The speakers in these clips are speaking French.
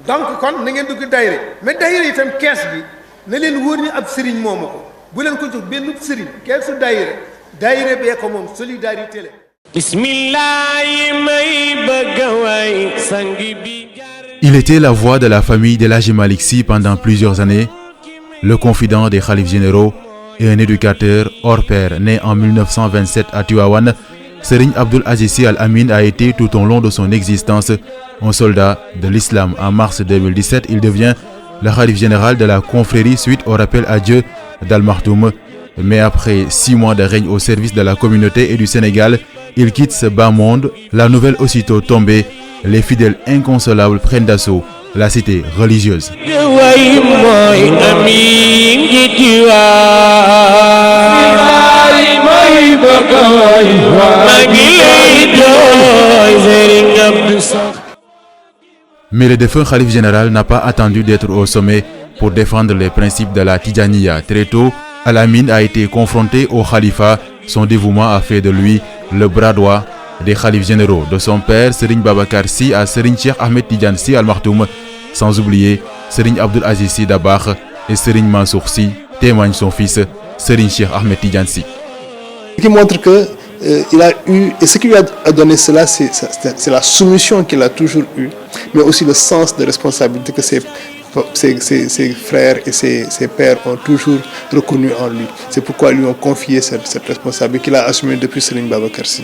donc kon na ngeen dugg daayira mais daayira itam kees bi na leen wóor ni ab sëriñ moomu ko bu leen ko jox benn sëriñ keesu daayira bee ko moom solidarité la. Il était la voix de la famille d'El Hadji Malick Sy pendant plusieurs années, le confident des khalifes généraux et un éducateur hors pair. Né en 1927 à Tivaouane, Serigne Abdoul Aziz Sy Al Amine a été tout au long de son existence un soldat de l'islam. En mars 2017, il devient le khalife général de la confrérie suite au rappel à Dieu d'Al Maktoum. Mais après 6 mois de règne au service de la communauté et du Sénégal, il quitte ce bas monde. La nouvelle aussitôt tombée, les fidèles inconsolables prennent d'assaut la cité religieuse. Mais le défunt khalife général n'a pas attendu d'être au sommet pour défendre les principes de la Tidjaniya. Très tôt, Al Amine a été confronté au khalifa. Son dévouement a fait de lui le bras droit des khalifes généraux, de son père Serigne Babacar Sy à Serigne Cheikh Ahmed Tidiane Sy Al Maktoum, sans oublier Serigne Abdoul Aziz Sy Dabakh et Serigne Mansour Sy, témoigne son fils Serigne Cheikh Ahmed Tidiane Sy. Ce qui montre que il a eu, et ce qui lui a donné cela, c'est la soumission qu'il a toujours eue, mais aussi le sens de responsabilité que ses frères et ses pères ont toujours reconnu en lui. C'est pourquoi ils lui ont confié cette responsabilité qu'il a assumée depuis Serigne Babacar Sy.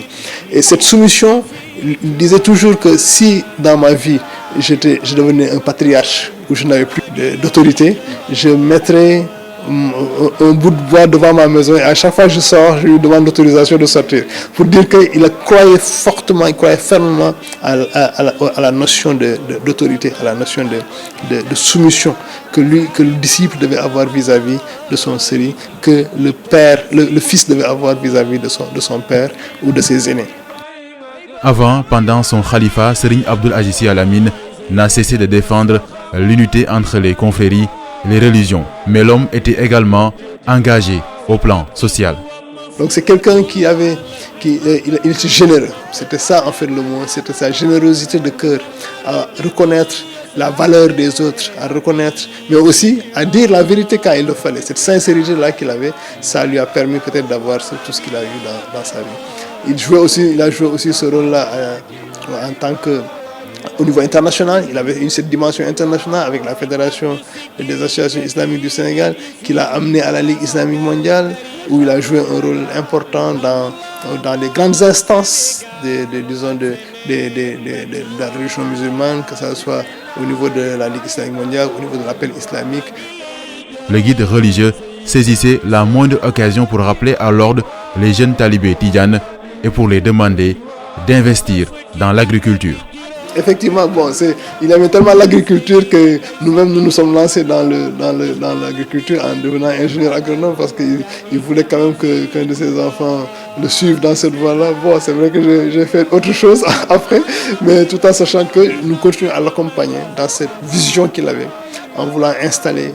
Et cette soumission, il disait toujours que si dans ma vie je devenais un patriarche où je n'avais plus d'autorité, je mettrais un bout de bois devant ma maison et à chaque fois que je sors, je lui demande l'autorisation de sortir. Pour dire qu'il croyait fortement, il croyait fermement à la notion d'autorité, à la notion de soumission que le disciple devait avoir vis-à-vis de son seri, que le fils devait avoir vis-à-vis de son père ou de ses aînés. Avant, pendant son khalifa, Serigne Abdoul Aziz Sy Al Amine n'a cessé de défendre l'unité entre les confréries, les religions, mais l'homme était également engagé au plan social. Donc c'est quelqu'un il était généreux. C'était ça en fait le mot, c'était sa générosité de cœur à reconnaître la valeur des autres, à reconnaître, mais aussi à dire la vérité quand il le fallait. Cette sincérité-là qu'il avait, ça lui a permis peut-être d'avoir tout ce qu'il a eu dans sa vie. Il a joué aussi ce rôle-là en tant que... Au niveau international, il avait cette dimension internationale avec la Fédération des associations islamiques du Sénégal qu'il a amené à la Ligue islamique mondiale, où il a joué un rôle important dans les grandes instances de la religion musulmane, que ce soit au niveau de la Ligue islamique mondiale, au niveau de l'appel islamique. Le guide religieux saisissait la moindre occasion pour rappeler à l'ordre les jeunes talibés tidjanes et pour les demander d'investir dans l'agriculture. Effectivement, il aimait tellement l'agriculture que nous-mêmes nous sommes lancés dans l'agriculture en devenant ingénieur agronome parce qu'il voulait quand même qu'un de ses enfants le suive dans cette voie-là. Bon, c'est vrai que j'ai fait autre chose après, mais tout en sachant que nous continuons à l'accompagner dans cette vision qu'il avait, en voulant installer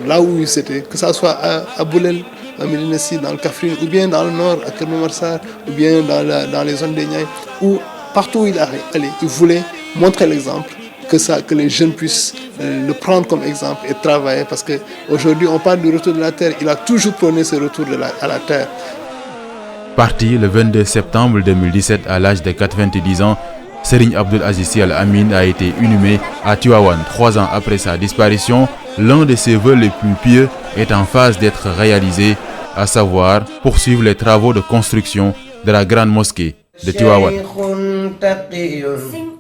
là où il était, que ce soit à Boulel, à Médina Sy, dans le Kaffrine, ou bien dans le nord, à Keur Momar Sarr, ou bien dans les zones des Niayes, où partout où il allait, il voulait montrer l'exemple, que les jeunes puissent le prendre comme exemple et travailler, parce qu'aujourd'hui on parle du retour de la terre, il a toujours prôné ce retour à la terre. Parti le 22 septembre 2017 à l'âge de 90 ans, Serigne Abdoul Aziz Sy Al Amine a été inhumé à Tivaouane. 3 ans après sa disparition, l'un de ses vœux les plus pieux est en phase d'être réalisé, à savoir poursuivre les travaux de construction de la grande mosquée de Tivaouane. Sing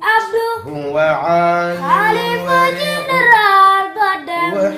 Abdou Khalifa général Badar